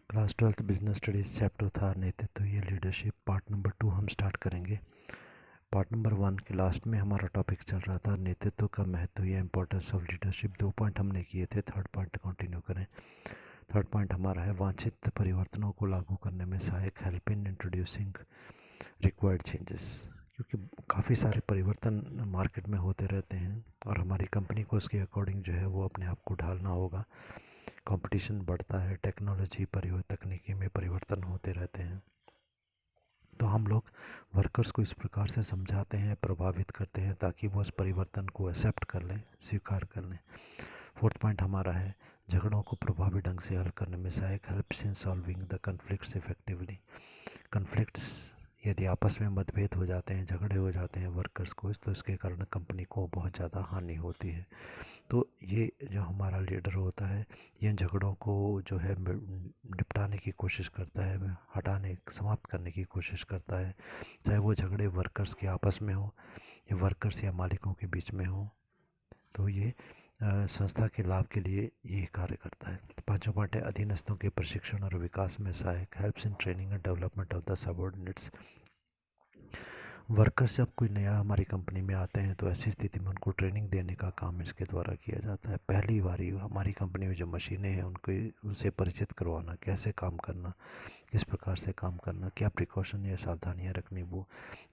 Class 12th business studies chapter था नेतृत्व ये लीडरशिप पार्ट नंबर 2 हम स्टार्ट करेंगे। पार्ट नंबर 1 के लास्ट में हमारा टॉपिक चल रहा था नेतृत्व का महत्व या इंपॉर्टेंस ऑफ लीडरशिप। 2 पॉइंट हमने किए थे, थर्ड पॉइंट कंटिन्यू करें। थर्ड पॉइंट हमारा है वांछित परिवर्तनों को लागू करने में सहायक, help in introducing required changes. क्योंकि काफ़ी सारे परिवर्तन मार्केट में होते रहते हैं और हमारी कंपनी को उसके अकॉर्डिंग जो है वो अपने आप को ढालना होगा। कंपटीशन बढ़ता है, टेक्नोलॉजी तकनीकी में परिवर्तन होते रहते हैं, तो हम लोग वर्कर्स को इस प्रकार से समझाते हैं, प्रभावित करते हैं ताकि वो उस परिवर्तन को एक्सेप्ट कर लें, स्वीकार कर लें। फोर्थ पॉइंट हमारा है झगड़ों को प्रभावी ढंग से हल करने में सहायक, helps in solving the conflicts effectively. Conflicts यदि आपस में मतभेद हो जाते हैं, झगड़े हो जाते हैं वर्कर्स को, तो इसके कारण कंपनी को बहुत ज़्यादा हानि होती है। तो ये जो हमारा लीडर होता है ये झगड़ों को जो है निपटाने की कोशिश करता है, हटाने समाप्त करने की कोशिश करता है, चाहे वो झगड़े वर्कर्स के आपस में हो या वर्कर्स या मालिकों के बीच में हो। तो ये संस्था के लाभ के लिए ये कार्य करता है। पांचवा पॉइंट है अधीनस्थों के प्रशिक्षण और विकास में सहायक, helps in training and development of the subordinates. Workers जब कोई नया हमारी कंपनी में आते हैं तो ऐसी स्थिति में उनको ट्रेनिंग देने का काम इसके द्वारा किया जाता है। पहली बारी हमारी कंपनी में जो मशीनें हैं उनसे परिचित करवाना, कैसे काम करना, किस प्रकार से काम करना, क्या प्रिकॉशन या सावधानियां रखनी वो,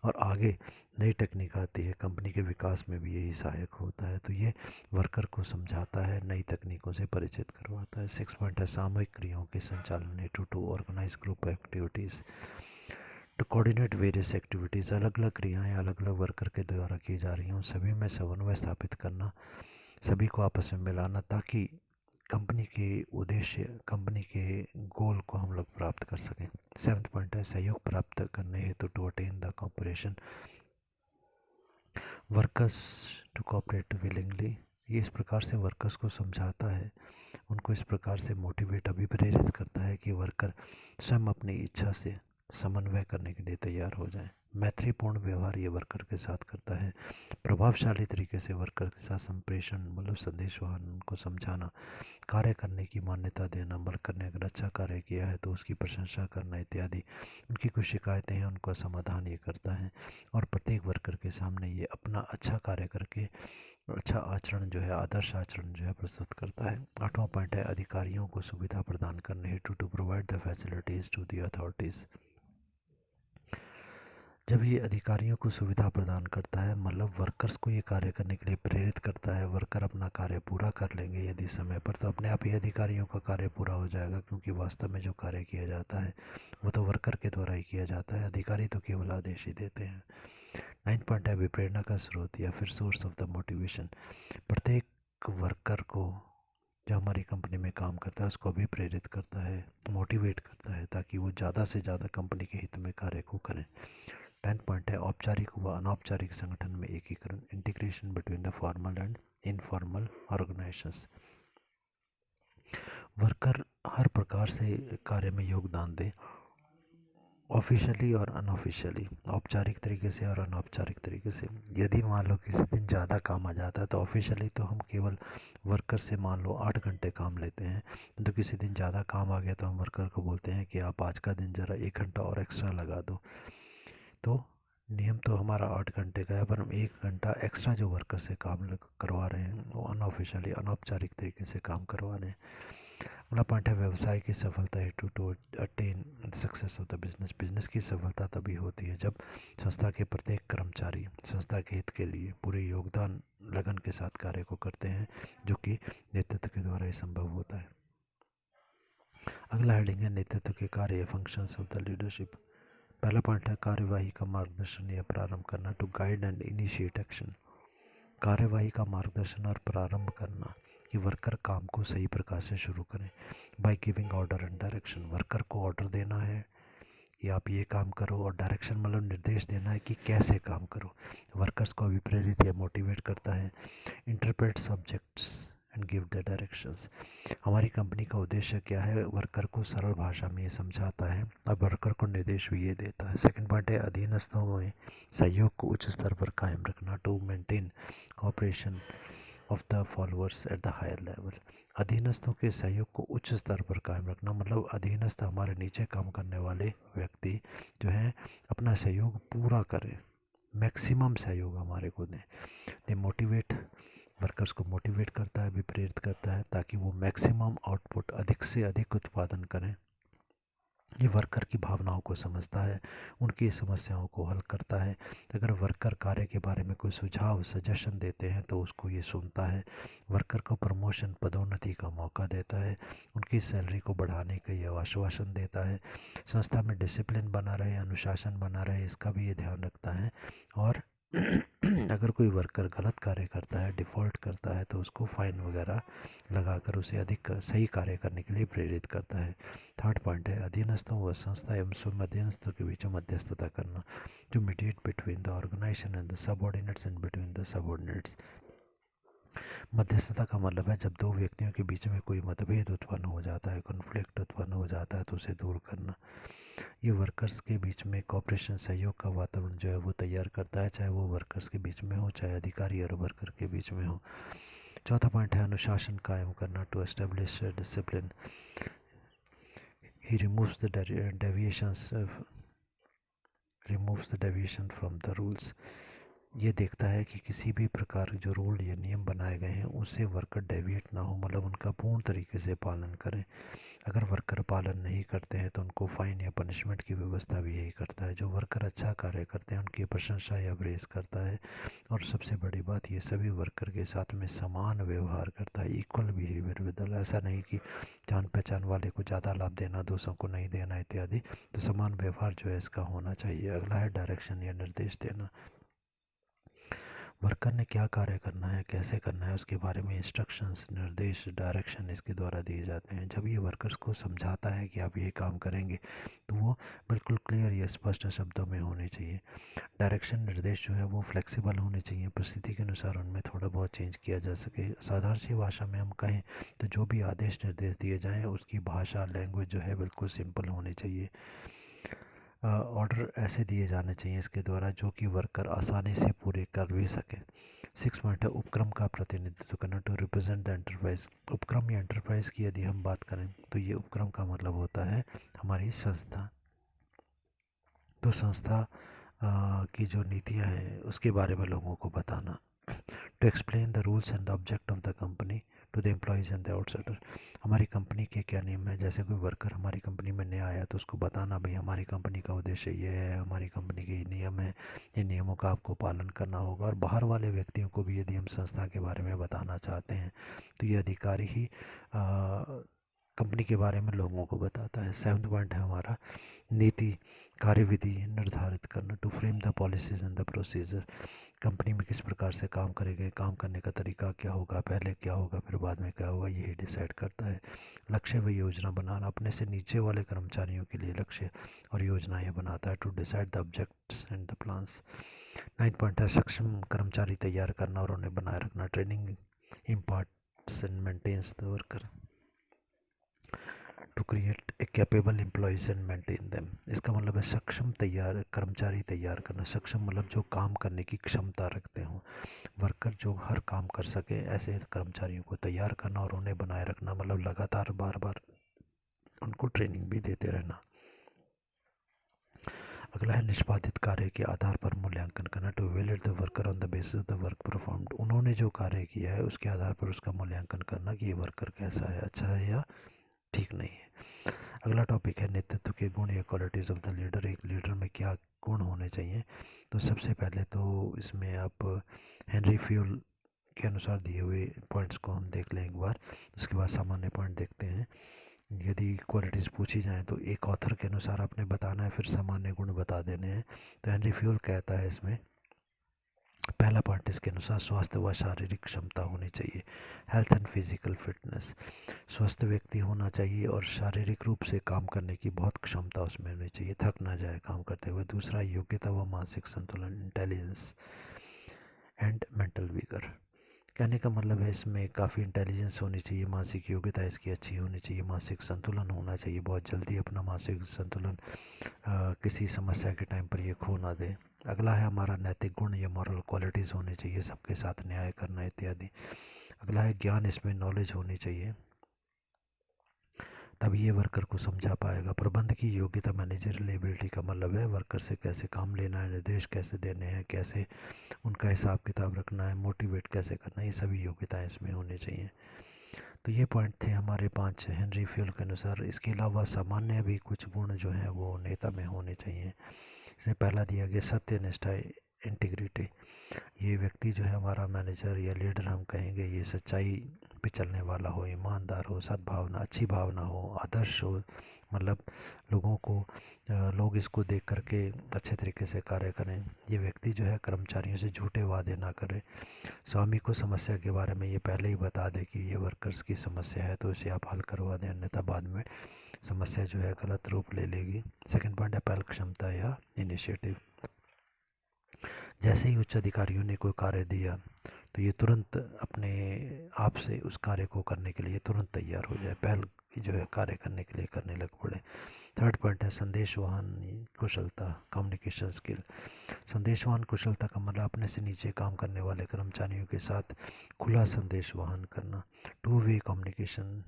और आगे नई टेक्निक आती है कंपनी के विकास में भी यही सहायक होता है। तो ये वर्कर को समझाता है, नई तकनीकों से परिचित करवाता है। 6 पॉइंट है सामूहिक क्रियाओं के संचालन to organise group activities to coordinate various activities. अलग अलग क्रियाएँ अलग अलग वर्कर के द्वारा की जा रही हैं, सभी में समन्वय स्थापित करना, सभी को आपस में मिलाना ताकि कंपनी के उद्देश्य, कंपनी के गोल को हम लोग प्राप्त कर सकें। 7th पॉइंट है सहयोग प्राप्त करने हेतु to attain the cooperation workers to cooperate willingly. ये इस प्रकार से वर्कर्स को समझाता है, उनको इस प्रकार से मोटिवेट अभिप्रेरित करता है कि वर्कर स्वयं अपनी इच्छा से समन्वय करने के लिए तैयार हो जाएं। मैत्रीपूर्ण व्यवहार ये वर्कर के साथ करता है, प्रभावशाली तरीके से वर्कर के साथ संप्रेषण मतलब संदेश वहन, उनको समझाना, कार्य करने की मान्यता देना, वर्कर ने अगर अच्छा कार्य किया है तो उसकी प्रशंसा करना इत्यादि। उनकी कुछ शिकायतें हैं उनका समाधान ये करता है और प्रत्येक वर्कर के सामने ये अपना अच्छा कार्य करके अच्छा आचरण जो है, आदर्श आचरण जो है प्रस्तुत करता है। 8वां पॉइंट है अधिकारियों को सुविधा प्रदान करने हेतु to provide the facilities to the authorities. जब ये अधिकारियों को सुविधा प्रदान करता है मतलब वर्कर्स को ये कार्य करने के लिए प्रेरित करता है, वर्कर अपना कार्य पूरा कर लेंगे यदि समय पर, तो अपने आप ही अधिकारियों का कार्य पूरा हो जाएगा, क्योंकि वास्तव में जो कार्य किया जाता है वो तो वर्कर के द्वारा ही किया जाता है, अधिकारी तो केवल आदेश ही देते हैं। 9th पॉइंट है विप्रेरणा का स्रोत या फिर सोर्स ऑफ द मोटिवेशन। प्रत्येक वर्कर को जो हमारी कंपनी में काम करता है उसको भी प्रेरित करता है, मोटिवेट करता है ताकि वो ज़्यादा से ज़्यादा कंपनी के हित में कार्य को करें। 10th पॉइंट है औपचारिक व अनौपचारिक संगठन में एकीकरण, integration between the formal and informal organizations. Worker हर प्रकार से कार्य में योगदान दें, ऑफिशियली और अनऑफिशियली, औपचारिक तरीके से और अनौपचारिक तरीके से। यदि मान लो किसी दिन ज़्यादा काम आ जाता है तो ऑफिशियली तो हम केवल वर्कर से मान लो 8 घंटे काम लेते हैं, तो किसी दिन ज़्यादा काम आ गया तो हम वर्कर को बोलते हैं कि आप आज का दिन ज़रा 1 घंटा और एक्स्ट्रा लगा दो। तो नियम तो हमारा 8 घंटे का है, पर हम 1 घंटा एक्स्ट्रा जो वर्कर से काम करवा रहे हैं वो अनऑफिशियली अनौपचारिक तरीके से काम करवा रहे हैं। अगला पॉइंट है व्यवसाय की सफलता हेतु to attain success of the business. Business की सफलता तभी होती है जब संस्था के प्रत्येक कर्मचारी संस्था के हित के लिए पूरे योगदान लगन के साथ कार्य को करते हैं, जो कि नेतृत्व के द्वारा ही संभव होता है। अगला हेडिंग है नेतृत्व के कार्य फंक्शंस ऑफ द लीडरशिप। पहला पॉइंट है कार्यवाही का मार्गदर्शन या प्रारंभ करना, to guide and initiate action. कार्यवाही का मार्गदर्शन और प्रारंभ करना कि वर्कर काम को सही प्रकार से शुरू करें। By giving order and direction, worker को ऑर्डर देना है कि आप ये काम करो, और डायरेक्शन मतलब निर्देश देना है कि कैसे काम करो। वर्कर्स को अभिप्रेरित या मोटिवेट करता है। Interpret subjects and give the directions. हमारी कंपनी का उद्देश्य क्या है, वर्कर को सरल भाषा में ये समझाता है और वर्कर को निर्देश भी ये देता है। सेकंड पॉइंट है अधीनस्थों में सहयोग को उच्च स्तर पर कायम रखना, to maintain cooperation of the followers at the higher level. अधीनस्थों के सहयोग को उच्च स्तर पर कायम रखना, मतलब अधीनस्थ हमारे नीचे काम करने वाले व्यक्ति जो हैं अपना सहयोग पूरा करें, मैक्सिमम सहयोग हमारे को दें। दे मोटिवेट, वर्कर्स को मोटिवेट करता है, भी प्रेरित करता है ताकि वो मैक्सिमम आउटपुट, अधिक से अधिक उत्पादन करें। ये वर्कर की भावनाओं को समझता है, उनकी समस्याओं को हल करता है। अगर वर्कर कार्य के बारे में कोई सुझाव, सजेशन देते हैं तो उसको ये सुनता है। वर्कर को प्रमोशन, पदोन्नति का मौका देता है, उनकी सैलरी को बढ़ाने का ये आश्वासन देता है। संस्था में डिसिप्लिन बना रहे, अनुशासन बना रहे, इसका भी ये ध्यान रखता है। और अगर कोई वर्कर गलत कार्य करता है, डिफ़ॉल्ट करता है, तो उसको फ़ाइन वगैरह लगाकर उसे अधिक सही कार्य करने के लिए प्रेरित करता है। थर्ड पॉइंट है अधीनस्थों व संस्था एवं स्वयं अधीनस्थों के बीच मध्यस्थता करना, to mediate between the organisation and the subordinates and between the subordinates. मध्यस्थता का मतलब है जब दो व्यक्तियों के बीच में कोई मतभेद उत्पन्न हो जाता है, कॉन्फ्लिक्ट उत्पन्न हो जाता है, तो उसे दूर करना। ये वर्कर्स के बीच में कॉपरेशन, सहयोग का वातावरण जो है वो तैयार करता है, चाहे वो वर्कर्स के बीच में हो, चाहे अधिकारी और वर्कर के बीच में हो। चौथा पॉइंट है अनुशासन कायम करना, to establish discipline. He removes the deviation from the rules. ये देखता है कि किसी भी प्रकार जो रूल या नियम बनाए गए हैं उससे वर्कर डेविएट ना हो, मतलब उनका पूर्ण तरीके से पालन करें। अगर वर्कर पालन नहीं करते हैं तो उनको फ़ाइन या पनिशमेंट की व्यवस्था भी यही करता है। जो वर्कर अच्छा कार्य करते हैं उनकी प्रशंसा या प्रेज करता है। और सबसे बड़ी बात, ये सभी वर्कर के साथ में समान व्यवहार करता है, इक्वल बिहेवियर विद ऑल। ऐसा नहीं कि जान पहचान वाले को ज़्यादा लाभ देना, दूसरों को नहीं देना इत्यादि। तो समान व्यवहार जो है इसका होना चाहिए। अगला है डायरेक्शन या निर्देश देना। वर्कर ने क्या कार्य करना है, कैसे करना है, उसके बारे में इंस्ट्रक्शंस, निर्देश, डायरेक्शन इसके द्वारा दिए जाते हैं। जब ये वर्कर्स को समझाता है कि आप ये काम करेंगे तो वो बिल्कुल क्लियर या स्पष्ट शब्दों में होने चाहिए। डायरेक्शन, निर्देश जो है वो फ्लेक्सिबल होने चाहिए, परिस्थिति के अनुसार उनमें थोड़ा बहुत चेंज किया जा सके। साधारण सी भाषा में हम कहें तो जो भी आदेश निर्देश दिए जाएँ उसकी भाषा, लैंग्वेज जो है बिल्कुल सिंपल होनी चाहिए। ऑर्डर ऐसे दिए जाने चाहिए इसके द्वारा जो कि वर्कर आसानी से पूरे कर भी सकें। 6 पॉइंट है उपक्रम का प्रतिनिधित्व करना, टू रिप्रेजेंट द एंटरप्राइज। उपक्रम या एंटरप्राइज की यदि हम बात करें तो ये उपक्रम का मतलब होता है हमारी संस्था। तो संस्था की जो नीतियाँ हैं उसके बारे में लोगों को बताना। To explain the rules and the object of the company to the employees and the outsider. हमारी कंपनी के क्या नियम है, जैसे कोई वर्कर हमारी कंपनी में नया आया तो उसको बताना भाई हमारी कंपनी का उद्देश्य ये है, हमारी कंपनी के ये नियम है, ये नियमों का आपको पालन करना होगा। और बाहर वाले व्यक्तियों को भी यदि हम संस्था के बारे में बताना चाहते हैं तो ये अधिकारी ही कंपनी के बारे में लोगों को बताता है। 7th पॉइंट है हमारा नीति, कार्यविधि निर्धारित करना, to frame the policies and the procedure. कंपनी में किस प्रकार से काम करेंगे, काम करने का तरीका क्या होगा, पहले क्या होगा फिर बाद में क्या होगा, यही डिसाइड करता है। लक्ष्य व योजना बनाना, अपने से नीचे वाले कर्मचारियों के लिए लक्ष्य और योजनाएं बनाता है, to decide the objects and the plans. 9th point है सक्षम कर्मचारी तैयार करना और उन्हें बनाए रखना, training imparts and maintains the worker, to create a capable employees and maintain them. इसका मतलब है सक्षम कर्मचारी तैयार करना। सक्षम मतलब जो काम करने की क्षमता रखते हों, वर्कर जो हर काम कर सके, ऐसे कर्मचारियों को तैयार करना और उन्हें बनाए रखना, मतलब लगातार बार बार उनको ट्रेनिंग भी देते रहना। अगला है निष्पादित कार्य के आधार पर मूल्यांकन करना, to evaluate the worker on the basis of the work performed. उन्होंने जो कार्य किया है उसके आधार पर उसका मूल्यांकन करना कि ये वर्कर कैसा है, अच्छा है या ठीक नहीं है। अगला टॉपिक है नेतृत्व के गुण या क्वालिटीज़ ऑफ द लीडर। एक लीडर में क्या गुण होने चाहिए। तो सबसे पहले तो इसमें आप हेनरी फ्यूल के अनुसार दिए हुए पॉइंट्स को हम देख लें एक बार, उसके बाद सामान्य पॉइंट देखते हैं। यदि क्वालिटीज़ पूछी जाएँ तो एक ऑथर के अनुसार आपने बताना है, फिर सामान्य गुण बता देने हैं। तो हेनरी फ्यूल कहता है इसमें पहला पॉइंट इसके अनुसार स्वास्थ्य व शारीरिक क्षमता होनी चाहिए, हेल्थ एंड फिजिकल फिटनेस। स्वस्थ व्यक्ति होना चाहिए और शारीरिक रूप से काम करने की बहुत क्षमता उसमें होनी चाहिए, थक ना जाए काम करते हुए। दूसरा योग्यता व मानसिक संतुलन, इंटेलिजेंस एंड मेंटल विगर। कहने का मतलब है इसमें काफ़ी इंटेलिजेंस होनी चाहिए, मानसिक योग्यता इसकी अच्छी होनी चाहिए, मानसिक संतुलन होना चाहिए, बहुत जल्दी अपना मानसिक संतुलन किसी समस्या के टाइम पर ये खो ना दे। अगला है हमारा नैतिक गुण या मॉरल क्वालिटीज़ होनी चाहिए, सबके साथ न्याय करना इत्यादि। अगला है ज्ञान, इसमें नॉलेज होनी चाहिए, तभी ये वर्कर को समझा पाएगा। प्रबंध की योग्यता, मैनेजरियल एबिलिटी का मतलब है वर्कर से कैसे काम लेना है, निर्देश कैसे देने हैं, कैसे उनका हिसाब किताब रखना है, मोटिवेट कैसे करना है, ये सभी योग्यताएं इसमें होनी चाहिए। तो ये पॉइंट थे हमारे 5 हेनरी फ्यूल के अनुसार। इसके अलावा सामान्य भी कुछ गुण जो हैं वो नेता में होने चाहिए। इसमें पहला दिया गया सत्य, निष्ठा, इंटीग्रिटी। ये व्यक्ति जो है हमारा मैनेजर या लीडर हम कहेंगे, ये सच्चाई पे चलने वाला हो, ईमानदार हो, सद्भावना, अच्छी भावना हो, आदर्श हो, मतलब लोगों को लोग इसको देख करके अच्छे तरीके से कार्य करें। ये व्यक्ति जो है कर्मचारियों से झूठे वादे ना करे। स्वामी को समस्या के बारे में ये पहले ही बता दे कि ये वर्कर्स की समस्या है तो इसे आप हल करवा दें, अन्यथा बाद में समस्या जो है गलत रूप ले लेगी। सेकंड पॉइंट है पहल क्षमता या इनिशिएटिव। जैसे ही उच्च अधिकारियों ने कोई कार्य दिया तो ये तुरंत अपने आप से उस कार्य को करने के लिए तुरंत तैयार हो जाए, पहल जो है कार्य करने के लिए करने लग पड़े। थर्ड पॉइंट है संदेशवाहन कुशलता, कम्युनिकेशन स्किल। संदेशवाहन कुशलता का मतलब अपने से नीचे काम करने वाले कर्मचारियों के साथ खुला संदेश वहन करना। टू वे कम्युनिकेशन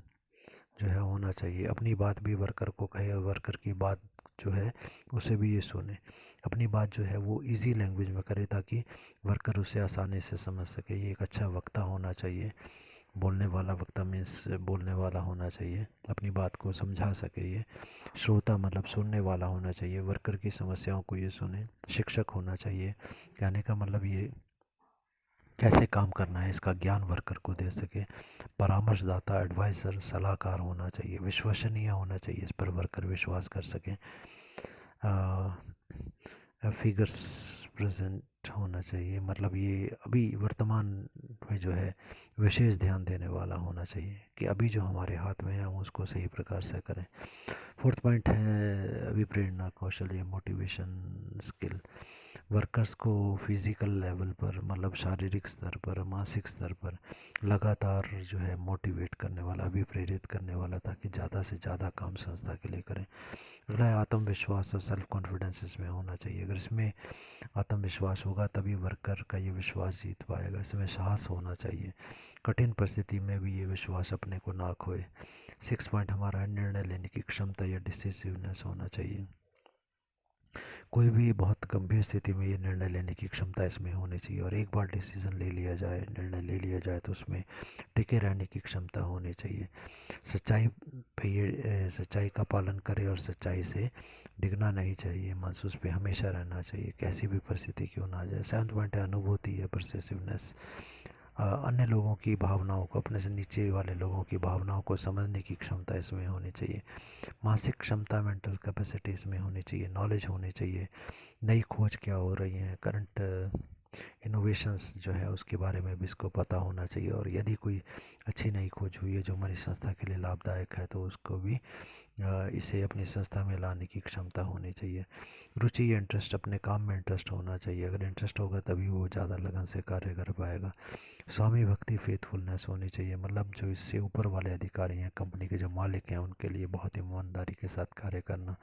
जो है होना चाहिए, अपनी बात भी वर्कर को कहे और वर्कर की बात जो है उसे भी ये सुने। अपनी बात जो है वो इजी लैंग्वेज में करे ताकि वर्कर उसे आसानी से समझ सके। ये एक अच्छा वक्ता होना चाहिए, बोलने वाला वक्ता मीन्स बोलने वाला होना चाहिए, अपनी बात को समझा सके। ये श्रोता मतलब सुनने वाला होना चाहिए, वर्कर की समस्याओं को ये सुने। शिक्षक होना चाहिए, कहने का मतलब ये कैसे काम करना है इसका ज्ञान वर्कर को दे सके। परामर्शदाता, एडवाइज़र, सलाहकार होना चाहिए, विश्वसनीय होना चाहिए, इस पर वर्कर विश्वास कर सकें। फिगर्स प्रेजेंट होना चाहिए, मतलब ये अभी वर्तमान में जो है विशेष ध्यान देने वाला होना चाहिए कि अभी जो हमारे हाथ में है हम उसको सही प्रकार से करें। फोर्थ पॉइंट है अभिप्रेरणा कौशल या मोटिवेशन स्किल। वर्कर्स को फिज़िकल लेवल पर मतलब शारीरिक स्तर पर, मानसिक स्तर पर लगातार जो है मोटिवेट करने वाला, अभिप्रेरित करने वाला, ताकि ज़्यादा से ज़्यादा काम संस्था के लिए करें। अगला है आत्मविश्वास और सेल्फ कॉन्फिडेंस इसमें होना चाहिए। अगर इसमें आत्मविश्वास होगा तभी वर्कर का ये विश्वास जीत पाएगा। इसमें साहस होना चाहिए, कठिन परिस्थिति में भी ये विश्वास अपने को ना खोए। 6 पॉइंट हमारा है निर्णय लेने की क्षमता या डिसिसिवनेस होना चाहिए। कोई भी बहुत गंभीर स्थिति में ये निर्णय लेने की क्षमता इसमें होनी चाहिए, और एक बार डिसीज़न ले लिया जाए, निर्णय ले लिया जाए तो उसमें टिके रहने की क्षमता होनी चाहिए। सच्चाई पे ये सच्चाई का पालन करे और सच्चाई से डिगना नहीं चाहिए, महसूस पे हमेशा रहना चाहिए, कैसी भी परिस्थिति क्यों ना आ जाए। 7 पॉइंट है अनुभूति या परसेसिवनेस। अन्य लोगों की भावनाओं को, अपने से नीचे वाले लोगों की भावनाओं को समझने की क्षमता इसमें होनी चाहिए। मानसिक क्षमता, मेंटल कैपेसिटी इसमें होनी चाहिए। नॉलेज होनी चाहिए, नई खोज क्या हो रही है, करंट इनोवेशंस जो है उसके बारे में भी इसको पता होना चाहिए, और यदि कोई अच्छी नई खोज हुई है जो हमारी संस्था के लिए लाभदायक है तो उसको भी इसे अपनी संस्था में लाने की क्षमता होनी चाहिए। रुचि या इंटरेस्ट, अपने काम में इंटरेस्ट होना चाहिए, अगर इंटरेस्ट होगा तभी वो ज़्यादा लगन से कार्य कर पाएगा। स्वामी भक्ति, फेथफुलनेस होनी चाहिए, मतलब जो इससे ऊपर वाले अधिकारी हैं, कंपनी के जो मालिक हैं, उनके लिए बहुत ईमानदारी के साथ कार्य करना।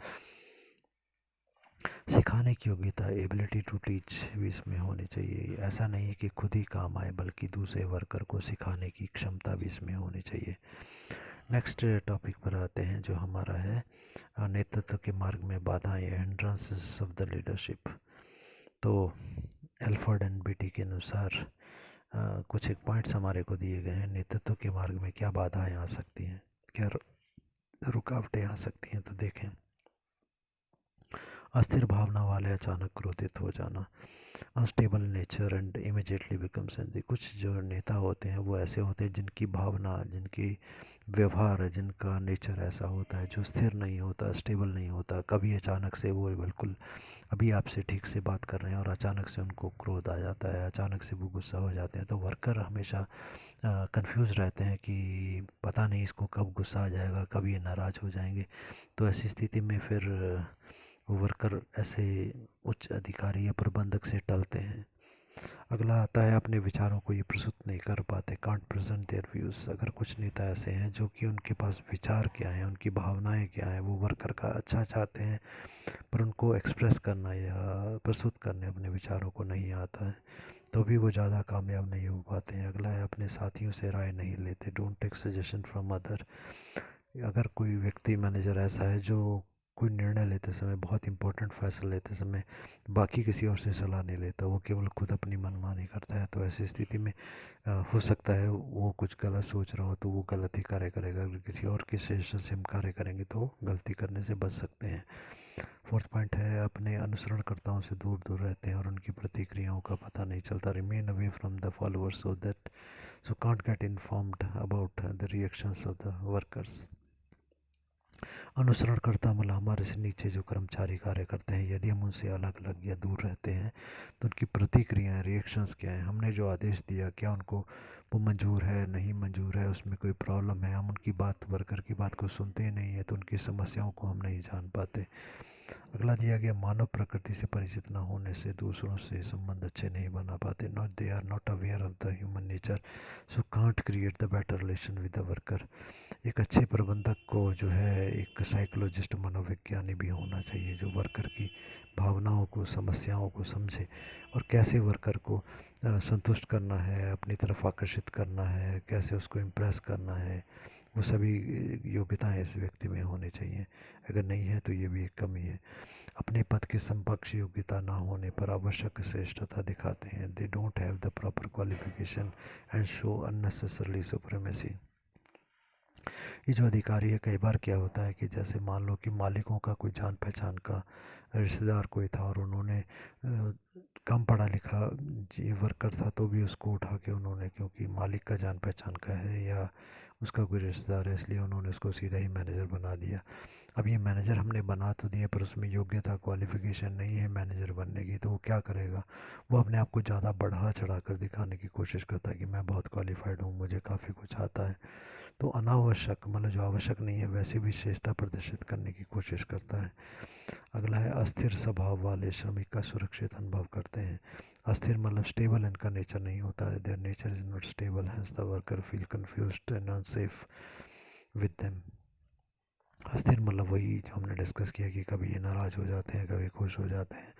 सिखाने की योग्यता, एबिलिटी टू टीच भी इसमें होनी चाहिए। ऐसा नहीं है कि खुद ही काम आए बल्कि दूसरे वर्कर को सिखाने की क्षमता भी इसमें होनी चाहिए। नेक्स्ट टॉपिक पर आते हैं जो हमारा है नेतृत्व के मार्ग में बाधाएं, हिंड्रेंसेस ऑफ द लीडरशिप। तो एल्फर्ड एंड बीटी के अनुसार कुछ एक पॉइंट्स हमारे को दिए गए हैं। नेतृत्व के मार्ग में क्या बाधाएं आ सकती हैं, क्या रुकावटें आ सकती हैं, तो देखें। अस्थिर भावना वाले अचानक क्रोधित हो जाना, unstable nature and immediately becomes angry. कुछ जो नेता होते हैं वो ऐसे होते हैं जिनकी भावना, जिनकी व्यवहार, जिनका नेचर ऐसा होता है जो स्थिर नहीं होता, स्टेबल नहीं होता। कभी अचानक से वो बिल्कुल अभी आपसे ठीक से बात कर रहे हैं और अचानक से उनको क्रोध आ जाता है, अचानक से वो गुस्सा हो जाते हैं। तो वर्कर हमेशा कंफ्यूज रहते हैं कि पता नहीं इसको कब गुस्सा आ जाएगा, कब ये नाराज़ हो जाएंगे। तो ऐसी स्थिति में फिर वर्कर ऐसे उच्च अधिकारी या प्रबंधक से टलते हैं। अगला आता है अपने विचारों को ये प्रस्तुत नहीं कर पाते, कांट प्रेजेंट देयर व्यूज़। अगर कुछ नेता ऐसे हैं जो कि उनके पास विचार क्या हैं, उनकी भावनाएं क्या हैं, वो वर्कर का अच्छा चाहते हैं पर उनको एक्सप्रेस करना या प्रस्तुत करने अपने विचारों को नहीं आता है, तो भी वो ज़्यादा कामयाब नहीं हो पाते हैं। अगला है अपने साथियों से राय नहीं लेते, don't take suggestion from other. अगर कोई व्यक्ति मैनेजर ऐसा है जो कोई निर्णय लेते समय, बहुत इंपॉर्टेंट फैसला लेते समय बाकी किसी और से सलाह नहीं लेता, वो केवल खुद अपनी मनमानी करता है, तो ऐसी स्थिति में हो सकता है वो कुछ गलत सोच रहा हो तो वो गलत ही कार्य करेगा। अगर किसी और के सजेशन से हम कार्य करेंगे तो गलती करने से बच सकते हैं। फोर्थ पॉइंट है अपने अनुसरणकर्ताओं से दूर दूर रहते हैं और उनकी प्रतिक्रियाओं का पता नहीं चलता, remain away from the followers so can't get informed about the reactions of the workers. अनुसरणकर्ता मतलब हमारे से नीचे जो कर्मचारी कार्य करते हैं, यदि हम उनसे अलग अलग या दूर रहते हैं तो उनकी प्रतिक्रियाएं, रिएक्शंस क्या हैं, हमने जो आदेश दिया क्या उनको वो मंजूर है, नहीं मंजूर है, उसमें कोई प्रॉब्लम है, हम उनकी बात, वर्कर की बात को सुनते ही नहीं है तो उनकी समस्याओं को हम नहीं जान पाते। अगला दिया गया, मानव प्रकृति से परिचित न होने से दूसरों से संबंध अच्छे नहीं बना पाते, not they are not aware of the human nature so can't create the better relation with the worker. एक अच्छे प्रबंधक को जो है एक साइकोलॉजिस्ट, मनोविज्ञानी भी होना चाहिए जो वर्कर की भावनाओं को, समस्याओं को समझे और कैसे वर्कर को संतुष्ट करना है, अपनी तरफ आकर्षित करना है, कैसे उसको इम्प्रेस करना है, वो सभी योग्यताएं इस व्यक्ति में होनी चाहिए। अगर नहीं है तो ये भी एक कमी है। अपने पद के समकक्ष योग्यता ना होने पर आवश्यक श्रेष्ठता दिखाते हैं, दे don't have the proper qualification and show unnecessarily supremacy. ये जो अधिकारी है, कई बार क्या होता है कि जैसे मान लो कि मालिकों का कोई जान पहचान का रिश्तेदार कोई था और उन्होंने कम पढ़ा लिखा ये वर्कर था तो भी उसको उठा के उन्होंने, क्योंकि मालिक का जान पहचान का है या उसका कोई रिश्तेदार है, इसलिए उन्होंने उसको सीधा ही मैनेजर बना दिया। अब ये मैनेजर हमने बना तो दिया पर उसमें योग्यता, क्वालिफिकेशन नहीं है मैनेजर बनने की, तो वो क्या करेगा, वो अपने आप को ज़्यादा बढ़ा चढ़ा कर दिखाने की कोशिश करता है कि मैं बहुत क्वालिफाइड हूँ, मुझे काफ़ी कुछ आता है। तो अनावश्यक मतलब जो आवश्यक नहीं है वैसी विशेषता प्रदर्शित करने की कोशिश करता है। अगला है अस्थिर स्वभाव वाले श्रमिक का सुरक्षित अनुभव करते हैं। अस्थिर मतलब स्टेबल इनका नेचर नहीं होता है, their nature is not stable, hence the worker feel confused and unsafe with them. अस्थिर मतलब वही जो हमने डिस्कस किया कि कभी ये नाराज़ हो जाते हैं, कभी खुश हो जाते हैं।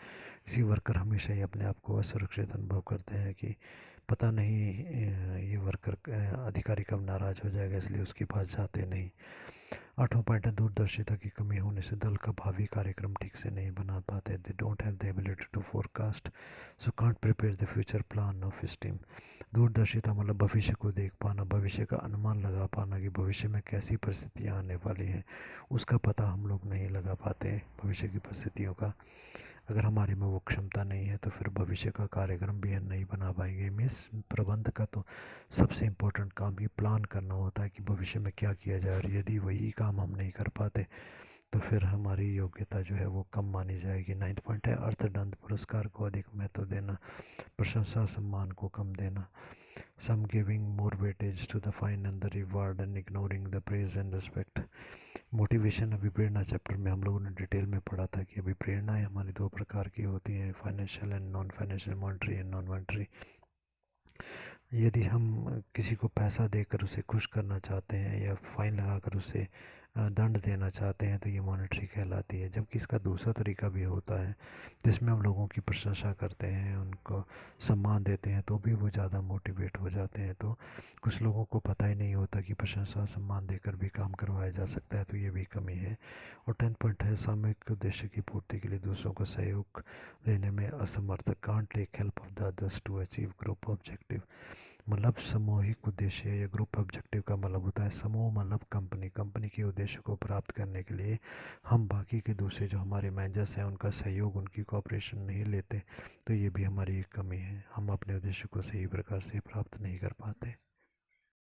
इसी वर्कर हमेशा ही अपने आप को असुरक्षित अनुभव करते हैं कि पता नहीं ये वर्कर अधिकारी कब नाराज़ हो जाएगा, इसलिए उसके पास जाते नहीं। आठवां पॉइंट है दूरदर्शिता की कमी होने से दल का भावी कार्यक्रम ठीक से नहीं बना पाते, they don't have the ability to forecast so can't prepare the future plan of his team. दूरदर्शिता मतलब भविष्य को देख पाना, भविष्य का अनुमान लगा पाना कि भविष्य में कैसी परिस्थितियाँ आने वाली हैं, उसका पता हम लोग नहीं लगा पाते भविष्य की परिस्थितियों का। अगर हमारे में वो क्षमता नहीं है तो फिर भविष्य का कार्यक्रम भी हम नहीं बना पाएंगे। मीन्स प्रबंध का तो सबसे इम्पोर्टेंट काम ही प्लान करना होता है कि भविष्य में क्या किया जाए, और यदि वही काम हम नहीं कर पाते तो फिर हमारी योग्यता जो है वो कम मानी जाएगी। नाइन्थ पॉइंट है अर्थदंड, पुरस्कार को अधिक महत्व देना, प्रशंसा सम्मान को कम देना। Some giving more weightage to the fine and the reward and ignoring the praise and respect. Motivation अभी प्रेरणा चैप्टर में हम लोगों ने डिटेल में पढ़ा था कि अभी प्रेरणाएं हमारी दो प्रकार की होती हैं, financial and non financial, monetary and non monetary. यदि हम किसी को पैसा देकर उसे खुश करना चाहते हैं या फ़ाइन लगाकर उसे दंड देना चाहते हैं तो ये मॉनेटरी कहलाती है। जबकि इसका दूसरा तरीका भी होता है जिसमें हम लोगों की प्रशंसा करते हैं, उनको सम्मान देते हैं तो भी वो ज़्यादा मोटिवेट हो जाते हैं। तो कुछ लोगों को पता ही नहीं होता कि प्रशंसा और सम्मान देकर भी काम करवाया जा सकता है, तो ये भी कमी है। और 10th पॉइंट है सामूहिक उद्देश्य की पूर्ति के लिए दूसरों का सहयोग लेने में असमर्थ, can't take help of the others to achieve group objective. मतलब सामूहिक उद्देश्य या ग्रुप ऑब्जेक्टिव का मतलब होता है समूह मतलब कंपनी, कंपनी के उद्देश्य को प्राप्त करने के लिए हम बाकी के दूसरे जो हमारे मैनेजर्स हैं उनका सहयोग, उनकी कोऑपरेशन नहीं लेते, तो ये भी हमारी एक कमी है, हम अपने उद्देश्य को सही प्रकार से प्राप्त नहीं कर पाते।